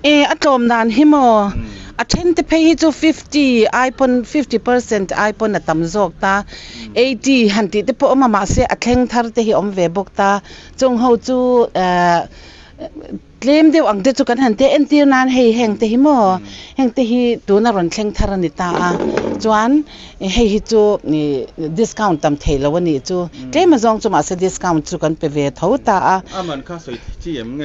อะตอมดานหิมออะเทนเตเพhi chu 50 iPhone 50% iPhone อะตำจอกตา80หันติเตปอมามาเสอะแข่งทาร์เตหิอมเวบกตาจงเฮาจูเคลมเดียวอังเดจุกันหันเตเอ็นตีนานเฮแห่งเตหิมอแห่งเตหิตัวน่ะรอนแข่งทาร์นิตาจวนเฮหิจูนี่ดิสคาวน์ตำเทลวันนี้จูเคลมมาจองจูมาเสดิสคาวน์จูกันไปเวทาวตามันค่าสวยที่ยังไง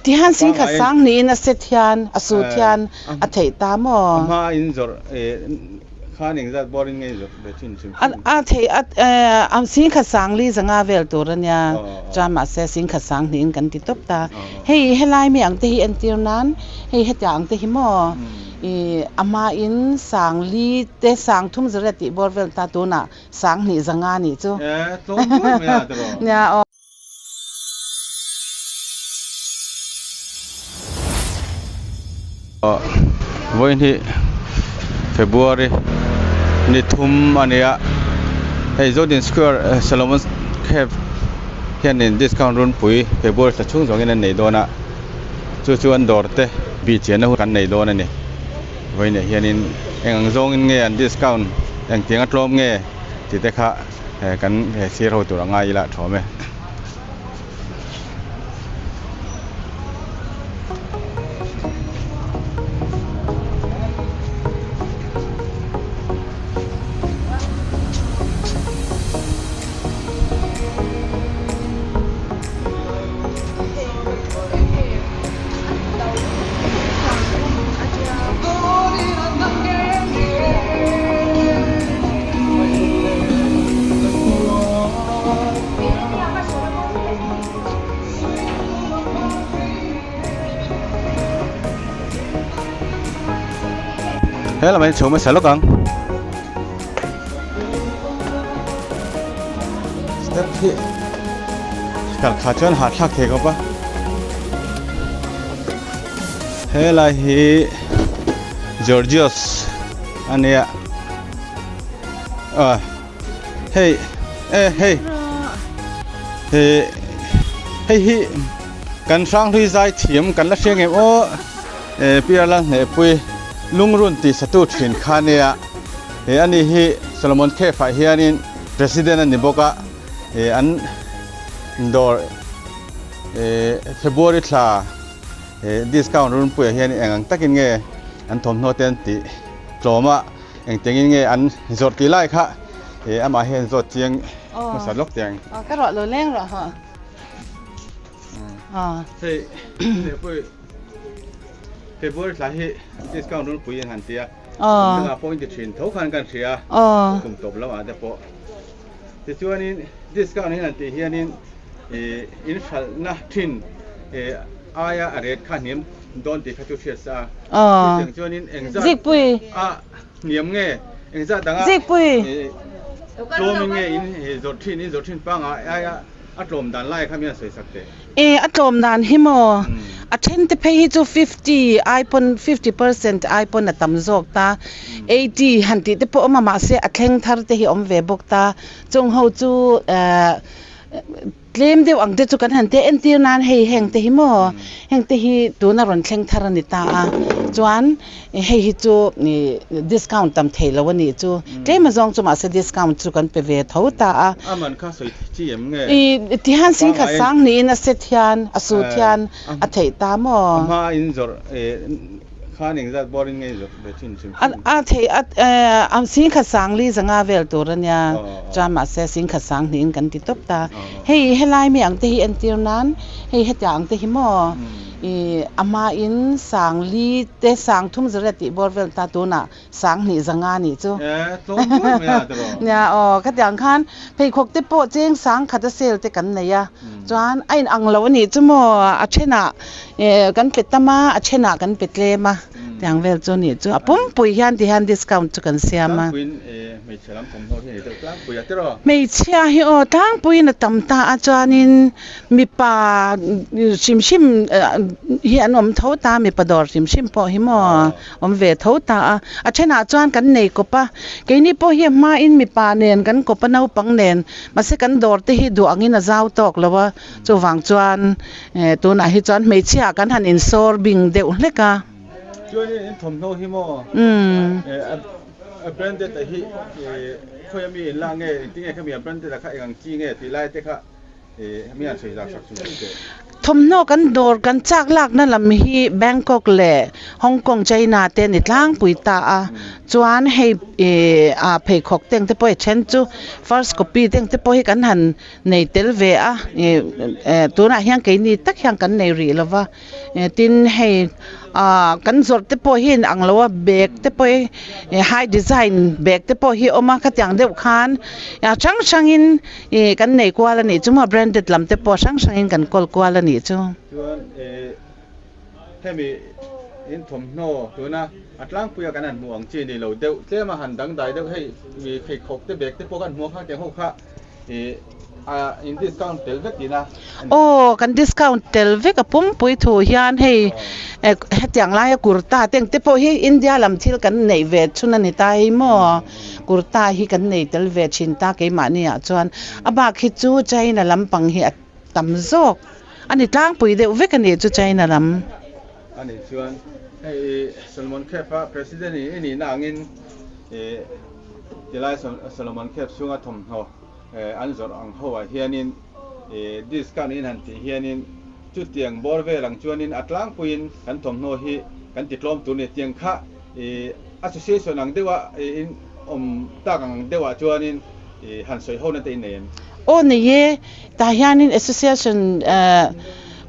ที่หันสิงคสังนี่นะเสถียนอสุเทียนอะเทตามอมาอินจอร์ข้าหนึ่งจะบริเวณจอร์เบชินชิมเทสิงคสังลีสังอาเวลตัวเนี่ยจามาเสสิงคสังนี่กันติดตบตาเฮ้เฮลายมีอังเตหิเอ็นตีนั้นเฮ้เฮตอังเตหิมออามาอินสังลีเตสังทุ่มจระติบอลเวลตาตัวน่ะสังนี่สังอานี่จูตรงไม่ได้ตรงเนี่ยวันที่February นี่ทุ่มอันนี้ให้โจดินสแควร์ซาโลมอนแคบเฮียนดิสคาวน์รุ่นปุ๋ย February จะช่วง2นั้นในโดนะจู่ๆอันดอร์เตบีเจนะกันในโดนนี่วันนี้เฮียนินเอ็งจงเงี้ยดิสคาวน์เอ็งเตียงอัดลมเงี้ยจิตเตค่ะกันเสียเราตัวง่ายละชอบไหมเฮ้ยเราไม่ชมไม่ใส่ลูกกังสเต็ปที่การขาชนหาทักเทก็ปะเฮ้ยเราฮีจอร์จิอสอันนี้เฮ้ยเฮ้ยเฮ้ยเฮ้ยเฮ้ยกันสร้างที่ใจเทียมกันละเชียงเองโอ้พี่อะไรเนี่ยปุ้ยลุงรุ่นที่สตูดินข้าเนี่ยอันนี้ฮีโซโลมอนเคฟเฮียนินประธานนี่บอกว่าอันดอร์February ท่าดิสคาวน์รุ่นปุยเฮียนี่เองตักินเงยอันทอมโนเตนติโจมาเองตักินเงยอันจดกี่ไล่ค่ะอันมาเห็นจดเจียงมาสัตว์ล็อกเจียงก็รอโลเล่งรอฮะเฮ้ยปุยFebruary ท่าฮีดิสคาวน์รุ่นปุยยังหันเตียตั้งแต่พอยจะชินเท่ากันกันเสียกลุ่มตบแล้วมาแต่พอแต่ช่วงนี้ดิสคาวน์นี่หันเตียเฮียนี่อินชัลนะทินอายาเรดข้านิมโดนติดขจุเชียซ่าช่วงนี้เอ็งจะจิกปุยเนียมเงยเอ็งจะตั้งจิกปุยโลมิเงยอินจดทินปังอายาอัดลมดันไล่ข้ามีอะไรสวยสักเตอัดลมดันหิมออะเทนเตเพhi chu 50 iPhone 50% iPhone อะตำจอกตา80หันติเตปอมามาเสอะแข่งทาร์เตหิอมเวบกตาจงเฮาจูเคลมเดียวอังเดจุกันหันเตเอ็นตีนานเฮแห่งเตหิมอแห่งเตหิตัวน่ะรอนแข่งทาร์นิตาจวนเฮหิจูนี่ดิสคาวน์ตำเทลวันนี้จูเคลมมาจองจูมาเสดิสคาวน์จูกันไปเวทาวตามันค่าสวยที่ยังไงที่หันสิงคสังนี่นะเสถียนอสุเทียนอะเทตามอมาอินจอร์ข้าหนึ่งจะบริเวณจอร์เบชินชิมสิงคสังลีสังอาเวลตัวเนี่ยจามาเสสิงคสังนี่กันติดตบตาเฮ้เฮลายมีอังเตหิเอ็นตีนั้นเฮ้เฮตอังเตหิมออามาอินสังลีเตสังทุ่มจระติบอลเวลตาตัวน่ะสังนี่สังอานี่จูตรงไม่ได้ตรงเนี่ยขัดอย่างคันเพย์ขกเตโปเจงสังขัดเซลเตกันเนี่ยจวนไอ้อังเราวันนี้จูโมอาเชนะกันเป็ดตามาอาเชนะกันเป็ดเลมาอย่างเวลจูนี่จูปุ่มปุยฮันที่ฮันดิสคาวน์จูกันเสียมาม mấy chế lắm thầm thôi thì được lắm bây giờ thế rồi mấy chia hi ở tang bùi na tầm ta cho nên mi pa sim hiện om thấu ta mi pa đor sim po hi mo om về thấu ta à trên à chuan kan nei ko pa cái ni po hi ma in mi pa nen kan ko pa nau pang nen mà sẽ kan đor te hi du angin a zau tok lawa chu wang chuan tu na hi chuan mấy chia kan han in sor bing deuh hleka cho nên thầm thôi hi mo branded là hi khơi mi là nghe tiếng nghe khơi branded là khai ngang chi nghe thì lại thế khác mi ăn sợi giặc sợi sợi thom no kan dor kan chak lak na lam hi Bangkok le Hong Kong China te ni tlang pui ta a chuan hei a phei khok teng te poi chen chu first copy teng te poi kan han nei tel ve a tu na hiang ke ni tak hiang kan nei ri lova tin hei kan zor te poi hin ang lawa bag te poi high design bag te poi hi oma kha tyang deuh khan ya chang changin kan nei kwala ni chuma branded lam te po chang changin kan kol kwala ni chu chuan he mi in thom no tu na atlang puya kan an muang chi ni lo deuh tle ma han dang dai deuh hei mi phei khok te bag te po kan mu kha te ho kha in discount tel vek dina kan discount tel vek apum pui thu hian hei hetiang lai kurta teng te po hi India lam thil kan nei ve chuna ni ta hi mo kurta hi kan nei tel ve chin ta ke ma ni a chuan aba khi chu China lam pang hi tam zok ani tlang pui de vek ani chu China lam ani chuan hei Solomon Khepa president ni nangin tilai Solomon Khep sunga thom ho an zor ang hoa hianin discount in han ti hianin chu tiang bor ve lang chuanin atlang puin kan thom no hi kan ti tlom tu ne tiang kha association ang dewa in tagang dewa chuanin han soi ho na te nen ni ye ta hianin association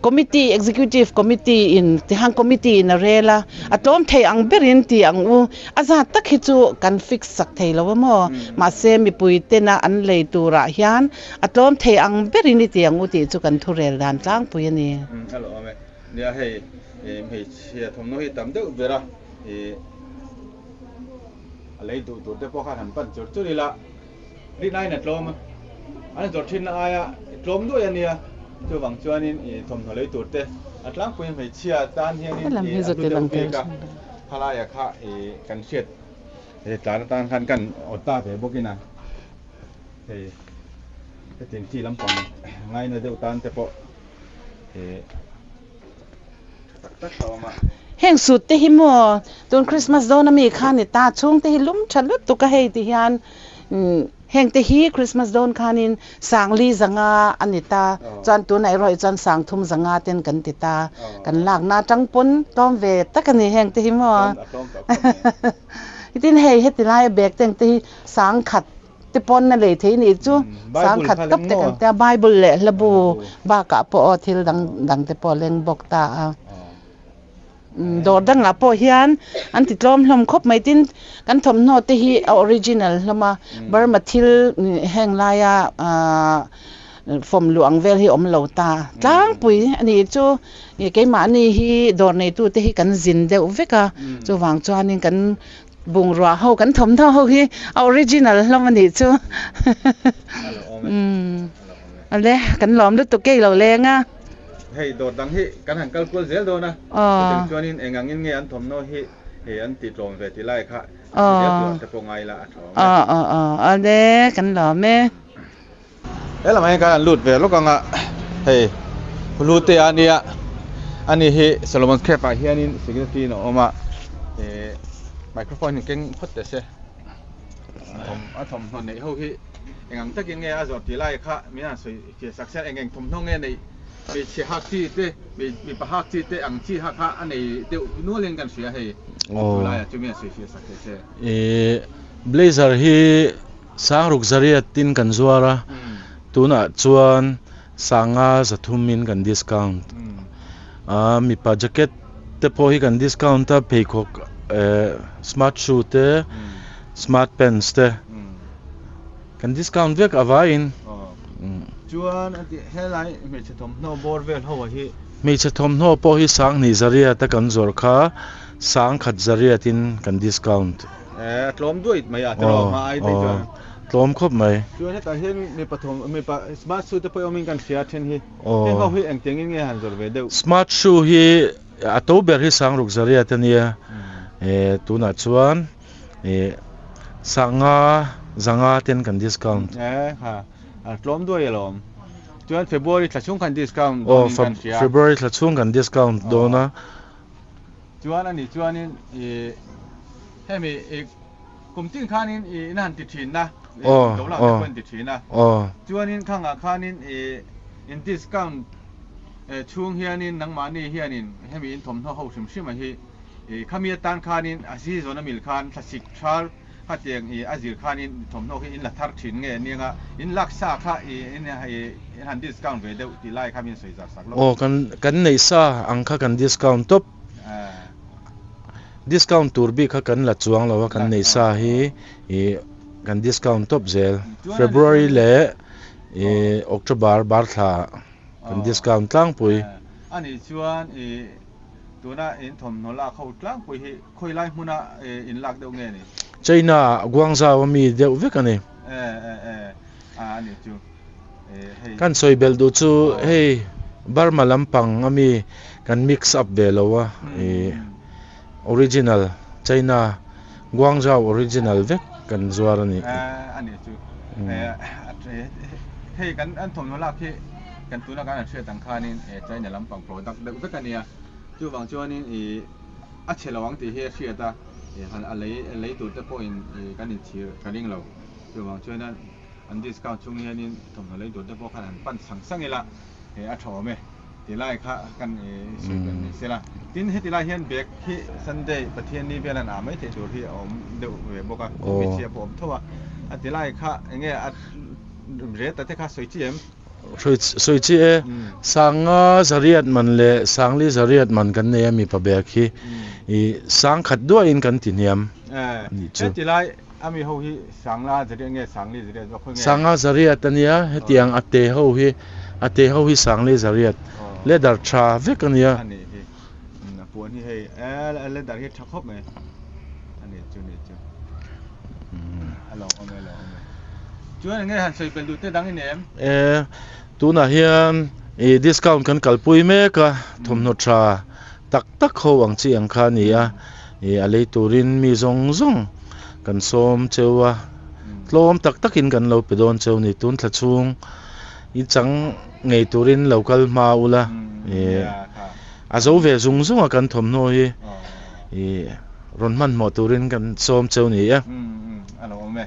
committee executive committee in tihang committee in arela atom thei ang berin ti ang u aza tak hi chu kan fix sak thei lo mo ma se mi pui te na an lei tura hian atom thei ang berin ti ang u ti chu kan thurel dan tlang pui ani alo ame nia hei hei chia thom no hi tam deuh vera alei du te po kha han pan chur churi la ri nai na tlom an jor thin na aya tlom du ania chu wang chuanin thom no lei tur te atlang pui hei chia tan hianin ka hala ya kha kan siat tan khan kan ota be bokina hei te tin ti lam pang ngai na deuh tan te po tak tawma heng sut te hi mo ton Christmas do na mi khan ni ta chung te hi lum thalut tu ka hei ti hian heng te hi Christmas don khanin sangli zanga anita chan tu nai roi chan sang thum zanga ten kan ti ta kan lak na tangpon tom ve takani heng te hi mo itin hei hetilai bag teng te sang khat te pon na le the ni chu sang khat kap te kan ta Bible le labu ba ka po thil dang te po leng bok ta dor dang la po hian an ti tlom hlom khop mai tin kan thom no te hi original lama Burma thil heng laya from luang vel hi om lo ta tlang pui ani chu ke ma ni hi dor nei tu te hi kan zin deuh veka chu wang chuanin kan bung ra ho kan thom tho ho hi original lama ni chu ale kan lom lu tu ke lo lenga hei dor dang hi kan han kalkul zel do na ting chuanin engangin nge an thom no hi an ti tlom ve ti lai kha te po ngai la ade kan lo me ela mai kan lut ve lokanga hei lute ania ani hi Solomon Khepa hianin security no oma microphone keng photte se thom no nei ho hi engang takin nge a zor ti lai kha mi an soi ke success engeng thom no nge nei bị chế hắc chi te bị bà hắc chi te ang chi hắc ha anh ấy đều nuôi lênกันเสียให้lại là chúng mình suy sắc thế blazer hi sang ruk zaria tin kan zuara tuna chuan sanga zathumin kan discount mi pa jacket te po hi kan discount ta peikok smart shoe te smart pants te kan discount vek avain chuan anti helai me chathom no borvel ho hi me chathom no po hi sang ni zaria ta kan zor kha sang khat zaria tin kan discount tlomด้วยไม่อะตลอดมาไอ้ตัว ตลอมครบไหม ช่วยให้ตาเห็นมีปฐมมีปะสมาร์ทสูตรไปเอามีกันเสียเช่นที่เห็นเขาเห็นเองเตียงเงี้ยหันจดไปเดียว smart shoe ฮีอัตโตเบอร์ฮีสังรุกซารีตันเนี่ยตัวนัดชวนสังาเต็นกัน discount ค่ะตลอมด้วยหรอจวนFebruary ถ้าช่วงกัน discount February ถ้าช่วงกัน discount โดนนะจวนอันนี้จวนนี่ให้มีกลุ่มสินค้านี้นั่นติดถิ่นนะตัวเราเป็นติดถิ่นนะจวนนี้ข้างข้านี้in discount ช่วงเฮียนี่นังมานี่เฮียนี่ให้มีถมเท่าเขาชิมมาที่ข้ามีตันข้านี่อาศัยส่วนมิลคานถ้าสิกชาร์ข้าเตียงอาศัยข้านี่ถมเท่าที่อินลัทธาร์ถิ่นเงี้ยนี่ก็อินลักษาข้าเนี่ยให้หัน discount ไปเดี๋ยวที่ไล่ข้ามีสวยจัดสักแล้วกันในซาอังข้ากัน discount ทบdiscount ตัวบีข้ากันละจวงแล้วว่ากันในซาฮีกัน discount ทบเซล February เล่ October บาร์ธากัน discount ตั้งปุยอันนี้ชวนตัวน่ะถมโนล่าเขาตั้งปุยคุยไล่มุน่ะอินลักเดียวเงี้ยนี่ไชน่ากวางซาวมีเดียวเวกันนี่อันนี้จูกันซอยเบลดูจูเฮ้บาร์มาลัมปังมีกัน mix up เบลวะoriginal China กวางซาว original เวกันจวารันนี่อันนี้จูเฮ้กันอันถมโนล่าที่กันตัวนักการเชื่อต่างค่านี่ใจเนี่ยลำปังโปรดักต์เด็กกันเนี่ยจู่บางช่วงนี้อัจฉริระวังที่เฮียเชื่อตาหันอะไรตัวจะพอกันนี่เชื่อกันยิ่งเราจู่บางช่วงนั้นอันดิสคาวช่วงนี้นี่ทำอะไรตัวจะพอขนาดปั้นสังเกตละอัจฉริยะไหมที่ไล่ค่ากันช่วยกันนี่เสียละทีนี้ที่ไล่เห็นเบรกที่ซันเดย์ประเทศนี้เป็นอะไรไม่ที่ตัวที่เดี๋ยวบอกว่าไม่เชื่อผมทั่วที่ไล่ค่าอย่างเงี้ยเรทแต่ที่ค่าสวยจีเอ็มสวยจีสังจริยมันเล่สังลีจริยมันกันเนี่ยมีปะเบียคีสังขัดด้วยอินกันติเนียมนี่จุดที่ไรมีเขาที่สังลาจริยเงี้ยสังลีจริยว่าเพิ่งสังจริยตันเนี่ยเตียงอัตเตเขาที่สังลีจริยเลดาร์ชาเวกันเนี่ยอันนี้ที่ปวดที่ให้เลดาร์ที่ชักครบไหมอันนี้จุดฮัลโหลจวนเงี้ยหันใส่เป็นดูเต้ดังนี่เนี่ยตัวน่ะเฮียdiscount กันกัลปุยเมกะทมโนชาตักเขาหวังจีอังคานี่อะไรตัวรินมีซงกันส้มเจ้าวะลมตักอินกันเราไปโดนเจ้านี่ตุนทัดชุงอีจังไงตัวรินเรากัลมาอุละอาจจะเวซงกันทมโนรอนมันหมดตัวรินกันส้มเจ้านี่อะไรวะแม่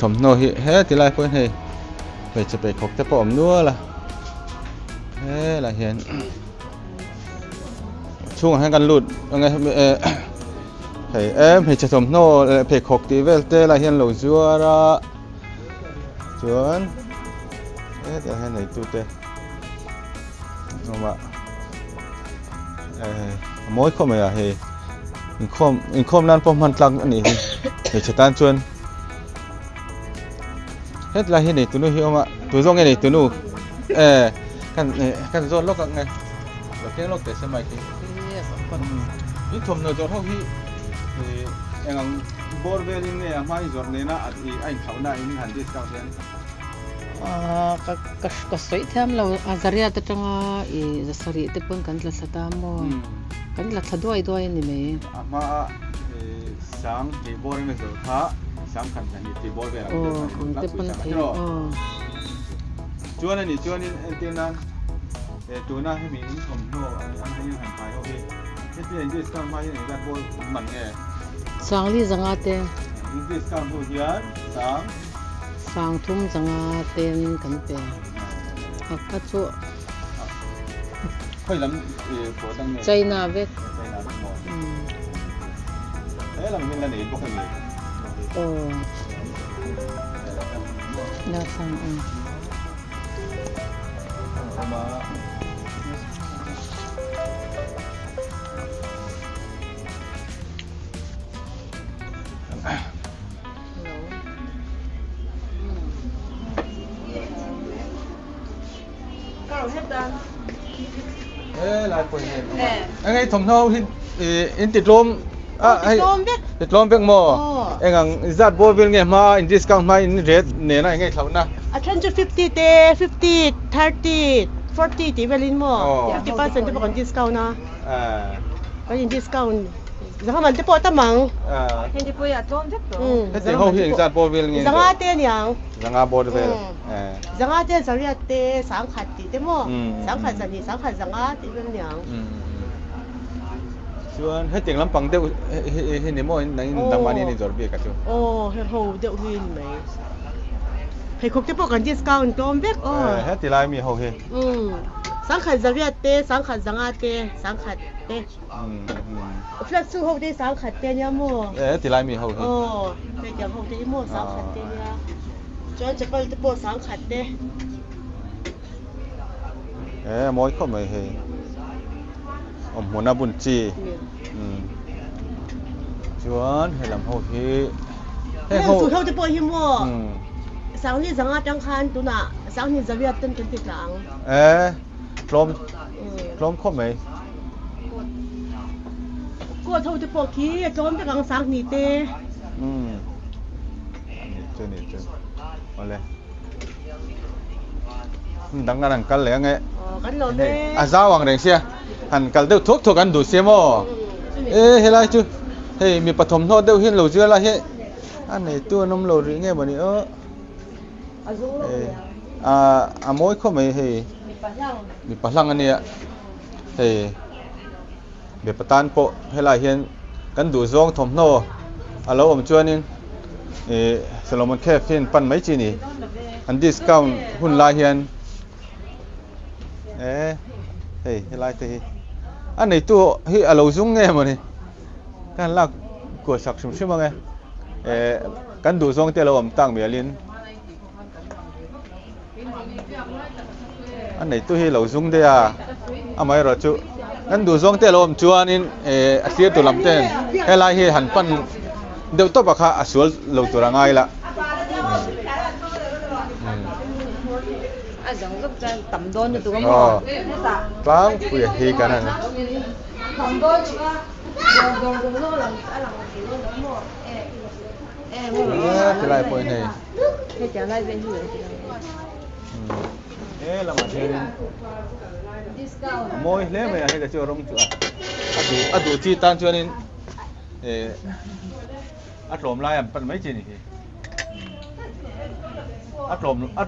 ทมโนเฮ้ที่ไรเพื่อนเฮ้ไปจะไปขบจะปอมนัวล่ะเฮ้ล่ะเห็นช่วงให้กันหลุดยังไงเฮ้จะทมโนไปขบตีเวลเตล่ะเห็นหลุดจัวระจวนแต่ให้ไหนตัวเตะน้องว่ามวยเข้ามาเฮ้อินคมนั้นพอมันตั้งอันนี้เฮ้จะตั้งจวนเฮ็ดไรเฮ็ดนี่ตัวนู้นเหี้ยมาตัวซงไงนี่ตัวนู้นกันโซนโลกไงเราแค่โลกแต่สมัยที่นี่ทมเนื้อตัวเท่าที่อย่างบอร์เวลินเนี่ยไม่จอดเนี่ยนะไอ้เขาหน้าอินหันดิสเขาเช่นก็สวยเท่าเราอาจารย์แต่จังจะสรีแต่เพิ่งกันละสตามโมกันละสะด้วยนี่ไหมมาสังที่บอร์ไม่จอดท่าสำคัญกันที่บอลเวลาที่เป็นที่จวนนี่เตียนนั้นตัวน่าให้มีผมโน่ให้ยังหันไปโอเคที่เตียนดิสคาวมาอย่างนี้กันบอลมันไงสังลีสังอาเตนดิสคาวพูดยันสังทุ่มสังอาเตนกันเตนก็ชัวค่อยลำปวดตั้งใจน่าเวกลำเป็นอะไรพวกนี้น่าฟังมาหลายคนเห็นไงถมเท่าที่อินติดลม hay lom bek mo engang zat bo vil nge ma in discount ma in rate ne na nge thawna 150 te 50 30 40 ti velin mo 50% te pon discount na có in discount giờ mình te po tamang hindi po ya lom bek to he ho hi zat bo vil nge zanga te nyang zanga bo vil zanga te zariat te sang khat ti te mo sang khat zani sang khat zanga ti vel nyang chuan he ting lampang deuh he ni mo nang dang mani ni zor bi ka chu he ho deuh hin mai he khok te po kan discount lom bek he ti lai mi ho he sang khat zariat te sang khat zanga te sang khat te flat su ho te sang khat te nya mo ti lai mi ho he te jang ho te mo sang khat te nya chuan chapal te po sang khat te moi kho mai he mona bun chi chuan he lam ho hi he ho su ho te po hi mo sang ni zanga tang khan tu na sang ni zariat ten ten tik lang klom kho mai ko thau te po ki klom te kang sang ni te ni chu ole dang nang kal le nge kan lo le zawang reng sia han kal deuh thok thok an du se mo helai chu he mi pathom no deuh hin lo zia la he an nei tu nom lo ri nge bani moi kho mai he mi pahlang ania he be patan po helai hian kan du zong thom no alo om chuanin Solomon Cafe hin pan mai chi ni an discount hun la hian helai te anh này tu hi alo zung nghe mà này kan lak ko sak sim sim nge kan du zong te lo am tang mi alin anh này tu hi lo zung de amai ro chu kan du zong te lo am chuan in asia tu lam ten helai hi han pan deu to ba kha asul lo tu rangai la giống lúc tầm đôn tụi con mò bang bây hi cái này tầm đôn đôn nó làm mò cái này point này cái trả lại bên dưới là mà chơi môi lấy mày hay là chơi rong chua adu chi tan cho nên lom lai am pan mấy chi này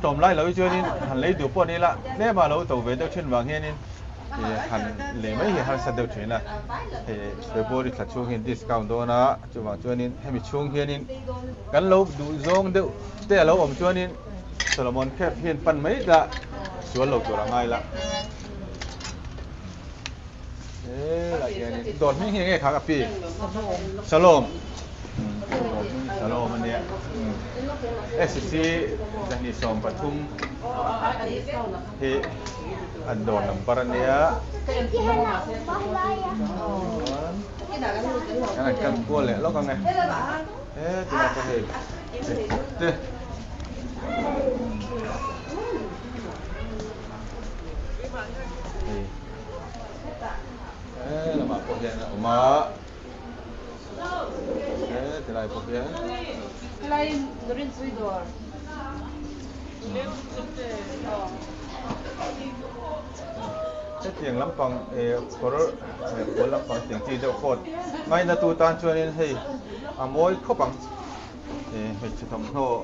lom lai lâu chưa nên hắn lấy đủ bọn này là nếu mà lâu tàu về đâu trên vàng hiện nên thì hắn lấy mấy hắn sẽ được chuyển là thì về bố đi thật chuông hiện discount đó na cho vàng cho nên hay bị chuông hiện nên gắn lâu đủ zong đâu thế lâu om cho nên Solomon Cafe hiện pan mấy đã chúa lâu chỗ là ngay là thế là cái này đồn mấy hiện cái khác pi Shalom anh em SC dan ni som patum he andon number ania anh kan ko le lo kan ngai tu na ko he te là mà ko he na ma te lai ko he lại đurin suy đor cái tiếng lắm bằng có lắm bằng tiếng chi đâu cột ngay là tu tan cho nên thì mỗi khóc bằng mình chỉ thầm thô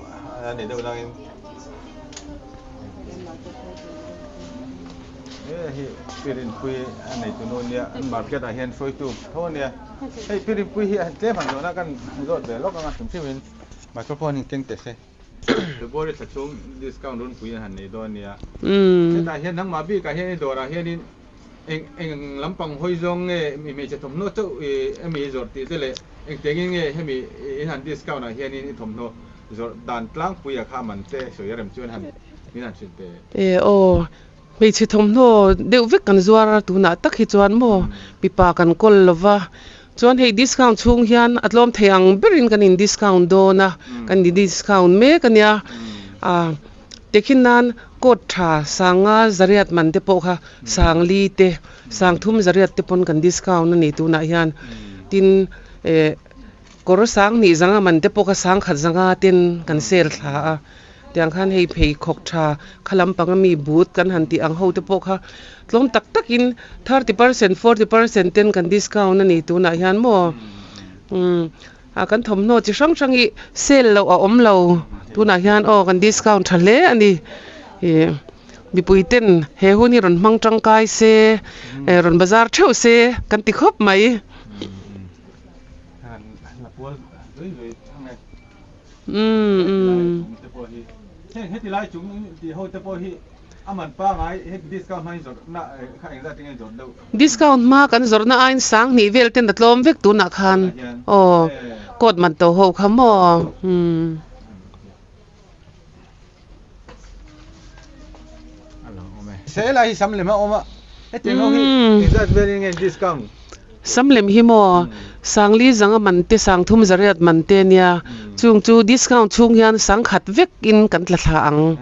để đâu đang thì pirin pui này tu nôn nia market ở hiện phơi tu thôi nia hey pirin pui hiện thế phản đối là căn rồi để lúc các chúng mình microphone hình kinh tế xe the board is chung discount run pui hẳn này đó nia thế tại hiện thằng mà bị cả hiện đồ là hiện anh lắm bằng hôi rong nghe mình chỉ thầm nốt chỗ em mình rồi thì thế này anh tiếng nghe hay mình hẳn discount là hiện in thầm nốt rồi đàn lang pui à khá mình thế sửa làm chuyện hẳn mình hẳn chuyện thế bây giờ thầm nó đều viết cần doa tu na tắc khi chuan mo pipa kan kol lova chuan hei discount chung hian atlom theyang berin kan in discount do na kan di discount me kan ya tekhin nan kot tha sanga zariat man te po kha sang li te sang thum zariat te pon kan discount ni tu na hian tin kor sang ni zanga man te poka sang khat zanga tin kan sel tha tiang khan hei phei khok tha khalam panga mi but kan han ti ang ho te pokha tlom tak takin 30% 40% ten kan discount ani tu na hian mo a kan thom no chi sang sang I sel lo a om lo tu na hian o kan discount thale ani mi puiten he huni ron mang tangkai se ron bazar theu se kan ti khop mai hết thì lại chúng thì hồi tới hi aman pa ngai hết discount hay rồi na khai ra tiếng rồi đâu discount ma kan zor na ain sang ni vel ten datlom vek tu na khan o kod man to ho khamo sẽ lại sắm lên mà oma hết tiếng hi that very discount samlem hi mo sangli zanga man te sang thum zariat man te nia chung chu discount chung hian sang khat vek in kan tla tha ang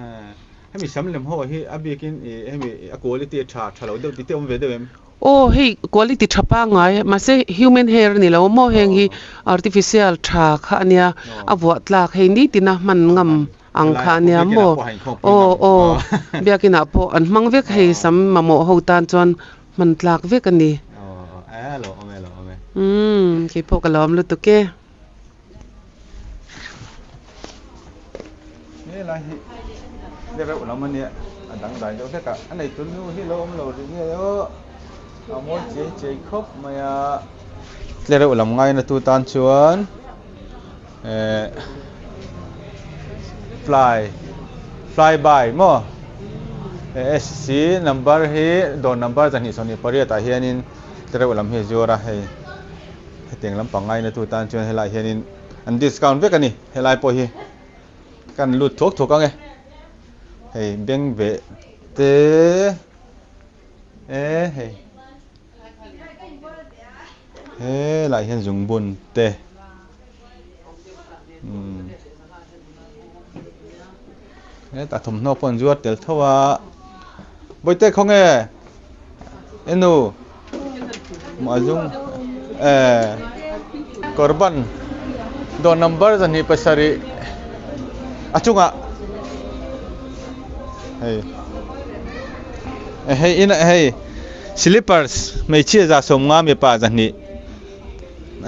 hemi samlem ho hi abikin hemi quality tha thalo de ti om ve de em oh hey quality thapa ngai ma se human hair ni lo mo heng hi artificial tha kha nia awat lak hei ni tina man ngam ang kha nia mo biakina po an mang vek hei sam ma mo ho tan chon man tlak vek ani alo ome ki po kalom lu tuke ni la hi de ra ulam ni dang dai jo ka anai tun nu hi lo om lo ri ni yo amo che khop maya le ra ulam ngai na tu tan chuan fly by mo SC number hi don number jan hi soni pariya ta hianin tere ulam he zora hei teng lam pangai na tu tan chuan helai hianin an discount vek ani helai po hi kan lut thok ange hei beng ve te hei lai hian zung bun te ta thom no pon zuat tel thowa boite khonge enu mazung korban do number jani pasari achunga hey in hey slippers mai chia za somnga me pa jani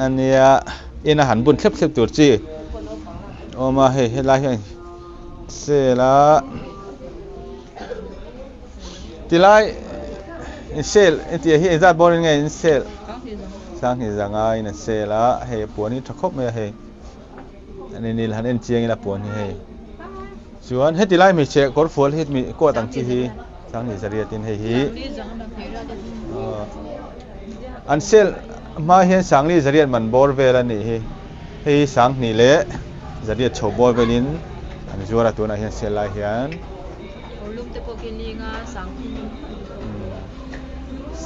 ania ina han bun khep tur chi oma he la he se la tilai in sale enti hi za boring in sale sang hi zanga in sale a he puani thakop me he ani nil han en chiang ila puani he chuan he tilai mi che kor fol hit mi ko tang chi hi sang hi zaria tin he hi an sale ma hian sangli zaria man bor vela ni he sang ni le zaria chho bor velin an zuara tu na hian sale la hian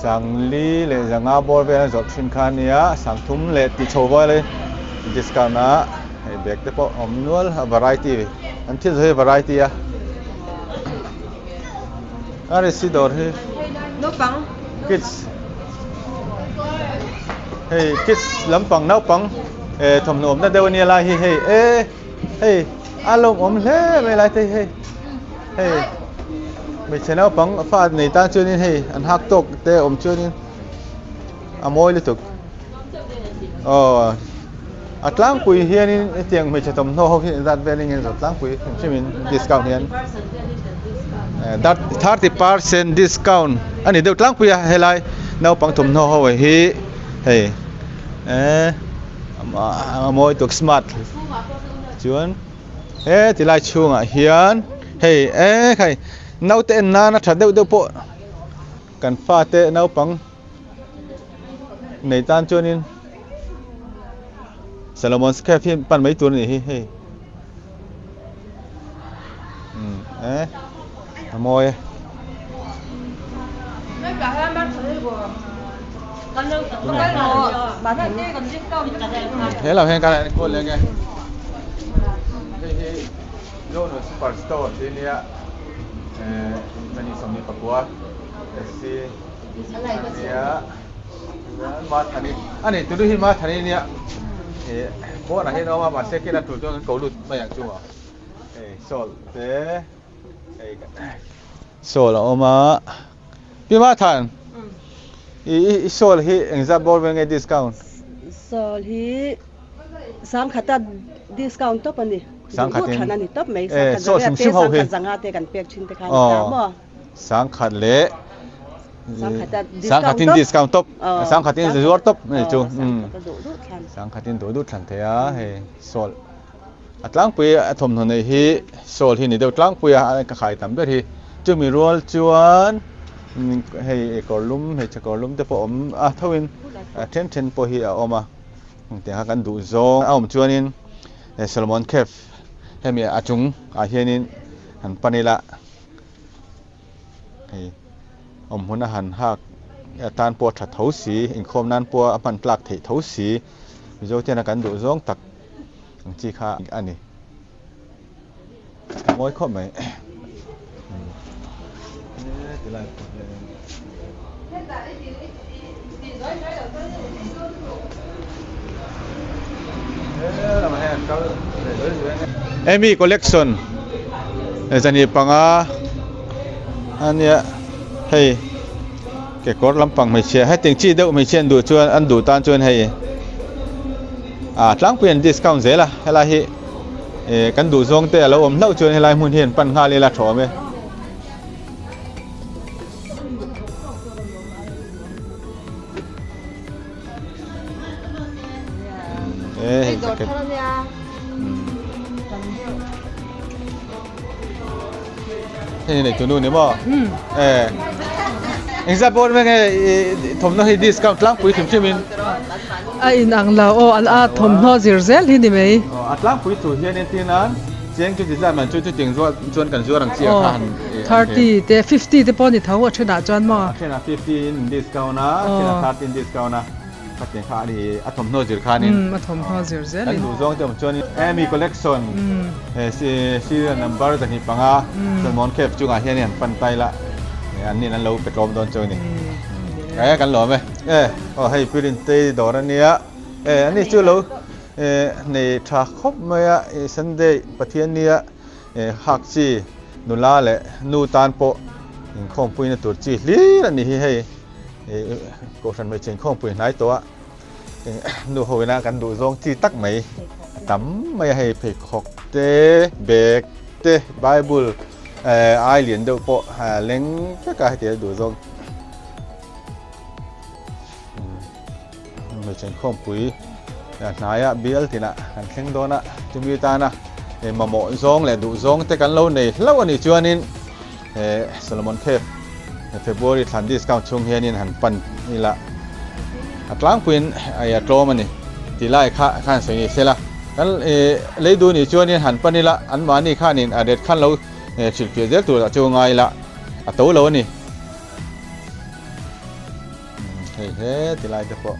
sangli le zanga bor ve zot thin khania sangthum le ti chowoi le discount na ei bek te po omnual variety until he variety a are si dor he no pang kids hey kids lampang nau pang thom nom na dewani la hi hey alom om le me lai te hey mi channel pang fa nei ta chunin hei an hak tok te om chunin amoi le tuk atlang pui hianin tiang mi chatom no ho hin that veling in atlang pui chimin discount hian that 30% discount ani de atlang pui helai nau pang thom no ho hi hei amoi tuk smart chuan tilai chunga hian hei khai nau te na na thadeu de po kan fa te nau pang nei tan chuanin Salomon's Cafe pan mấy tuần này hey môi thế là hen cái này cô lên nghe hey đâu nó superstore thế này mình đi xong đi Papua si ya มาทันนี้อันนี้ตัวที่มาทันนี้เนี่ยเพราะอะไรให้เรามาเซ็กกันถูกต้องเขาหลุดมาอย่างจังหวะโซลโซลเอามาพี่มาทันโซลที่เอ็งจะบอกว่าไงดิสคาวน์โซลที่สังขัดดิสคาวน์ท็อปอันนี้สังขัดอันนี้ท็อปไหมสังขัดสังขัดกันเปียกชิ้นตะการตามบ่สังขัดเละสังขัดดิสคาวน์ท็อปสังขัดดิสวอร์ท็อปนี่จูสังขัดดิตัวดูทันเทียโซลอัตลังปุยทมทนในที่โซลที่นี่เดี๋ยวตั้งปุยอะไรก็ขายตามด้วยที่จะมีรัวจวนให้กอลุ่มให้จะกอลุ่มแต่ผมทวินเทนพอฮีเอามาแต่หากันดูซองเอาจวนนี้โซโลมอนเคฟให้มีอาจุงอาเฮียนินหันปนิละให้หัวหน้าหันหักตานปัวถัดเท้าสีอินคมนั้นปัวพันปลักเท้าสีวิจารณ์กันดูซองตักจีค่าอันนี้มวยข้อไหมเอมี่คอลเลกชันจะนี่ปังอันเนี้ยให้เก็บกดลำปังไม่เชื่อให้ติงจี้เด็กไม่เชื่อดูชวนอันดูตานชวนให้หลังเปลี่ยนดิสคาวน์เสียละให้ละที่กันดูทรงแต่เราเล่าชวนให้ลายมุนเห็นปัญหาเลยละถอไหมนี่ในตัวนู้นนี่บ่เอ็งจะบอกว่าไงทำน้อยดิสคาวน์หลังปุ๋ยถึงใช่ไหมนังเราอันทมน้อยซิร์เซลที่นี่ไหมหลังปุ๋ยถูกเฮียนที่นั้นเจียงจุดที่จะมันจุดจริงชวนกันชวนรังเสียกัน30แต่50แต่ปอนด์ทั้งหมดชนะจวนมาชนะ15ดิสคาวน์นะชนะ13ดิสคาวน์นะขัดเองข้าดีทมน้อยซิร์คานินทมน้อยซิร์เซลกันดูซองจะมันชวนเอมี่คอลเลกชันซีเรียลนัมเบอร์จะนี่ปังอ่ะสมอนเคฟจุงอาเฮียนปันไตละอันนี้นั้นเราไปกลมโดนโจนี่กันหรอไหมให้พิรินเตดอร์เนี่ยอันนี้ชื่อเราในทาคบมาสันเดย์ปะเทียนเนี่ยฮักจีนุลาเล่นูตานโปข้องปุยนตัวจีลีอันนี้ให้กูสันไม่เชิงข้องปุยไหนตัวนูหัวหน้ากันดูซองจีตักไหมตั้มไม่ให้เพกหกเตเบกเตไบเบิลไอเหรียญเดียวโปะเล้งก็กลายเป็นดูซองไม่ใช่ข้อมปุ๋ยนายเบลที่น่ะหันแข้งโดนน่ะจุมีตาน่ะมาหมอซองเลยดูซองแต่กันเล่าในเล่าอันนี้ชวนนี่โซโลมอนเคฟเฟบรุรีทันดิสคาวน์ช่วงเฮียนี่หันปันนี่ละอัตลังปุยไอ้โตมันนี่ที่ไล่ข้าสวยนี่เสียละกันเลยดูนี่ชวนนี่หันปันนี่ละอันมานี่ข้านี่เด็ดขั้นเราชิลเพียเด็กตัวจะง่ายละโตเรานี่เฮ้ที่ไล่จะพอ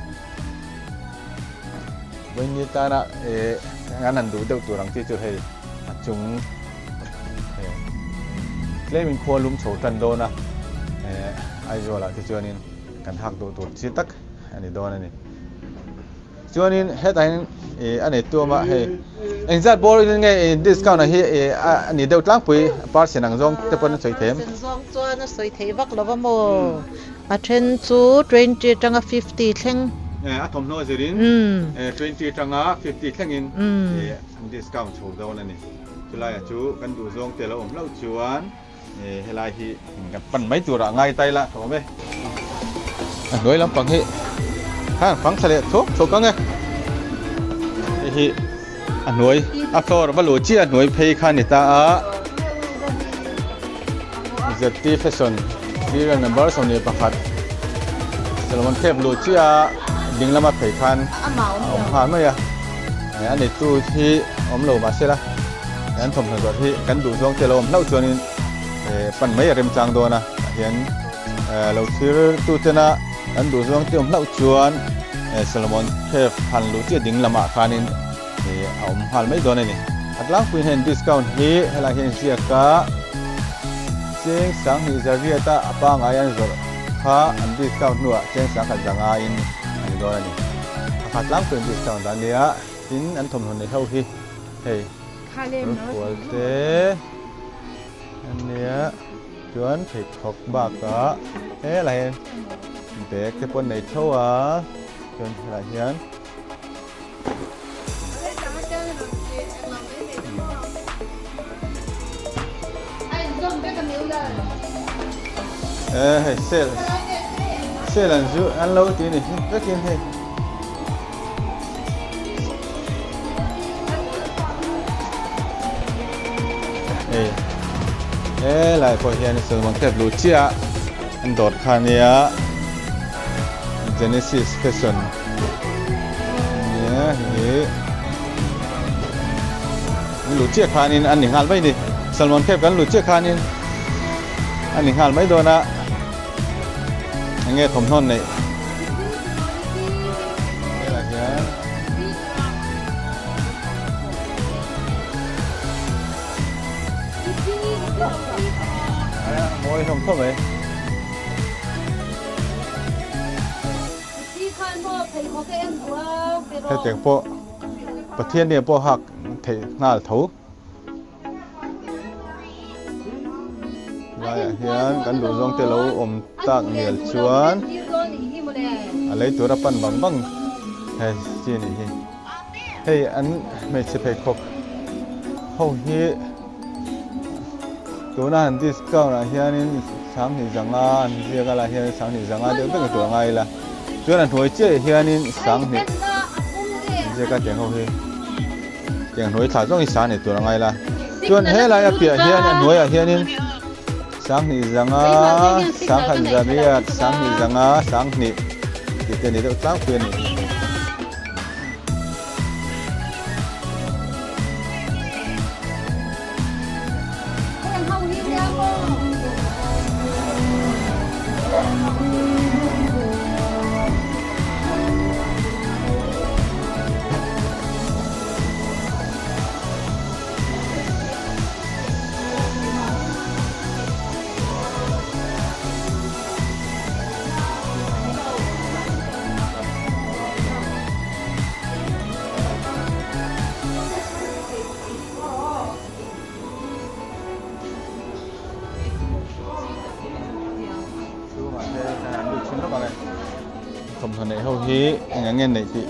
วันนี้ตานะงานนั้นดูเด็กตัวหลังที่จะให้จุงเล่มินควรลุมโฉตันโดนะไอโจละที่จวนนี้กันหักตัวชิตักอันนี้โดนอันนี้จวนนี้เฮ็ดอันนี้ตัวมาให้เอ็งจัดบอลยังไงดิสคาวน์นะให้อันนี้เดี๋ยวตั้งปุ๋ยปาร์เสียงซองจะเป็นสวยเต็มซองจวนสวยเทวักแล้วว่าโมอาเชนซู20จัง50เท่งทมน้อยสิริน20จัง50เท่งอินดิสคาวน์โชว์โดนอันนี้จุฬาจูกันดูซองแต่ละเล่าชวนเฮลาฮีกันปั่นไม่ตัวละง่ายไตละถูกไหมโดยลำปังฮีข้างฟังทะเลทุกกันไงฮีหน่วยอัพโหลดบรรลุจีหน่วยเพย์คันนิตาเซตีเฟชั่นดีเรื่องนัมเบอร์สองนี้ประคัดสำหรับมันเทพลูจีดึงแล้วมาเพย์คันผ่านไหมอ่ะอันนี้ตู้ที่อมโลมาเสียละงั้นผมถึงตัวที่กันดูซองเจริญเล่าชวนนี้ปั่นไม่เริ่มจางโดนะเห็นเราซื้อตู้เจนะอันดูซองที่อมเล่าชวนสโลมอนเทพพันลูจีดึงละมาคานินเอาผ่านไม่โดนนี่อัตลังคุยเห็นดิสคาวน์ฮีให้เราเห็นเสียกะเสียงสังฮิจารีตาปางอายันจอ kha an discount nuwa chen sang kha zanga in ani do ani khat lang pin discount dan nia tin an thom hon nei ho hi hei ค่าเล่มเนาะ ควรเตอันเนี้ยชวนผิดขกบากก็อะไรเด็กจะปนในทั่วชวนอะไรเฮียนเฮ้ยเซลันจูอันเล่าทีนี่ก็กินให้หลายคนเห็นส่วนมันแค่บลูเชียอันโดดคานี้ Genesis Fashion เนี่ยนี่บลูเชียคานินอันนี้หันไม่ดิสมอนแคบกันบลูเชียคานินอันนี้หันไม่โดนนะอย่างเงี้ยถมท่อนเลยนี่แหละเนี่ยโมยถมท่อนเลยแค่เจ็บพวกประเทศเนี่ยพวกหักเทหน้าถูว่าเฮียนกันดูจงเตลูอมตากเหนียวชวนอะไรตัวรับปันบังเฮ้ยจีนี่เฮ้ยอันไม่ใช่เพคกเขาเฮียตัวนั้นดิสก้าวนะเฮียนี่สังหิจังอ่ะเฮียก็ละเฮียสังหิจังอ่ะเดี๋ยวเป็นตัวไงล่ะตัวนั้นถอยเจ๊เฮียนี่สังหิเจ๊ก็เจ๋งเขาเฮียเจ๋งหน่วยถ่ายต้องอีสานนี่ตัวไงล่ะจวนเฮ้ยอะไรเปียเฮียนี่หน่วยเฮียนี่สังหิจังอ่ะสังขันจารียสังหิจังอ่ะสังหิที่เป็นนี่ตัวตั้งเปลี่ยนนี่ผมทำในห้องที่อย่างเงี้ยในที่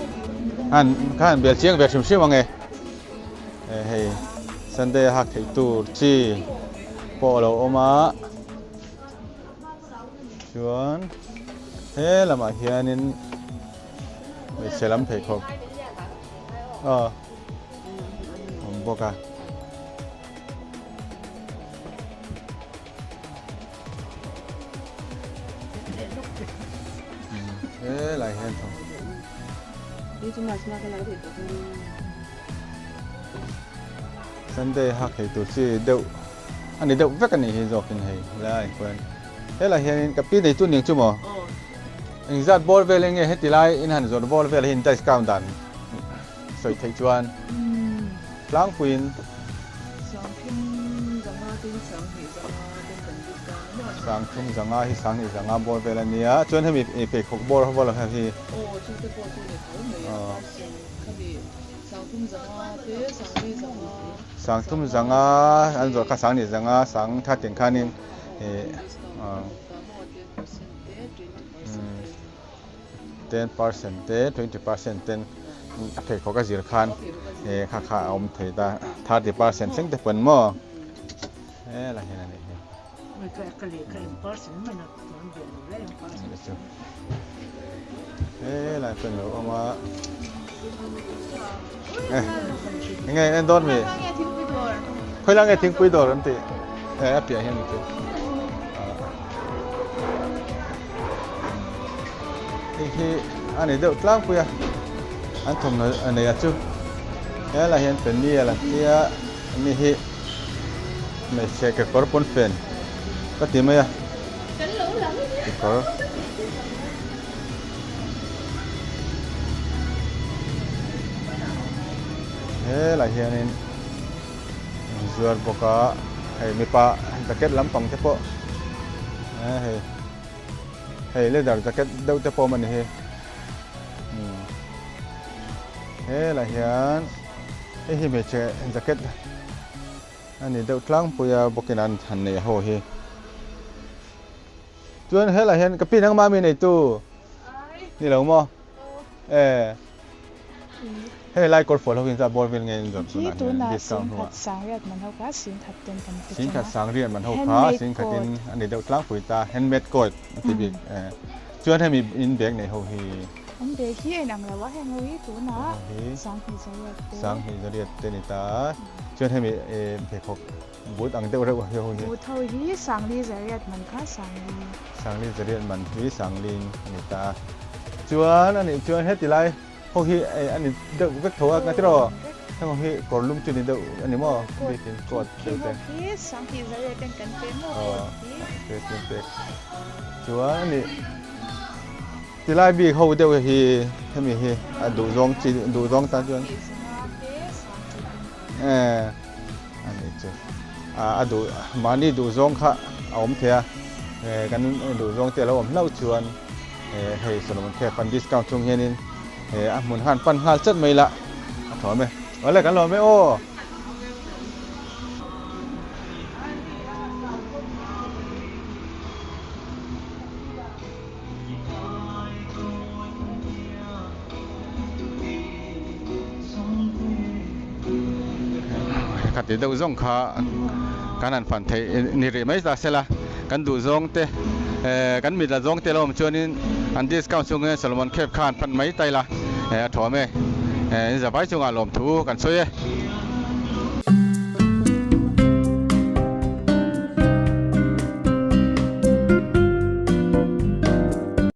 ข้านเบียร์เชียงเบียร์ชิมชิมว่าไงเฮ้ยสันเดย์หักที่ตูจีโปโลออกมาชวนเฮ้ยละมาเฮียนินไม่ใช่ลำเพคกผมบอกอะหลายแห่งทั้งสันเดย์หักให้ตัวซีเดียวอันนี้เดียวแค่กันนี่เห็นจอกินให้หลายคนหลายแห่งกับปีในตัวหนึ่งชั่วโมงอินซัดบอลเวลเงี้ยเฮติไลอินหันจอดบอลเวลเห็นได้สกาวดันสวยที่จวนล้างปืนสังทุ่มสังอาฮิสังฮิสังอาบอลเวลานี้จนให้มีเปกของบอลเขาบอลอะไรที่สังทุ่มสังอาอันจอดข้าสังนี่สังอาสังทัดถึงข้านี่10% 20% เปกของกระสีคันข้าอมเถิด30% ซึ่งแต่เป็นหม้ออะไรเห็นอะไรหลายคนรู้ว่ายังไงเอ็นโดนมีค่อยล่างไงทิ้งปุยโดนนั่นติเปียเห็นมั้ยที่อันนี้เดี๋ยวล่างปุยอันทุ่มอันนี้จุหลายเห็นเป็นนี่อะไรที่นี่ที่ไม่ใช่แค่กระปุกเป็นก็ตีไหมอ่ะก็หลายเฮียนี่jual buka, hey mipa jaket lampang cepo, hey hey leather jacket deuh te pawh mani hi he la hian hi me che jacket ani deuh tlang puya bokin an han nei ho hi chuan he la hian kapi nang ma mi nei tu ni lo mo he lai kor fol hokin za bor vil nge jot tu na discount ho sang riat man ho ka sin that ten kan sin khat sang riat man ho kha sin khatin ani deuh tlang pui ta handmade coat ti bi chuan he mi in bag nei ho hi an be hi nang la wa heng wi tu na sang hi zariat te ni ta chuan he mi phe khok but ang deuh reuh hi ho hi bu thau hi sang li zariat man kha sang li zariat man hi sang ling ni ta chuan ani chuan he ti lai ho hi ani deuh vek thoa ka tro thang hi korlum chu ni deuh ani mo bi tin kot deuh te hi sang hi zariat ten kan pe mo te chuan ani ti lai bi ho deuh hi hemi hi du zong ta chuan ani chu du mani du zong kha om thea kan du zong te lo om lau chuan hei Solomon Cafe fan discount chung hianin mun han pan hal chat mai la thoi me ole kan lo me o khati deuh zong kha kan an fan thei ni re mai za sela kan du zong te kan mi la zong te lom chuanin an discount chung Solomon Cafe khan phan mai tai la thoi me za bai chung a lom thu kan soye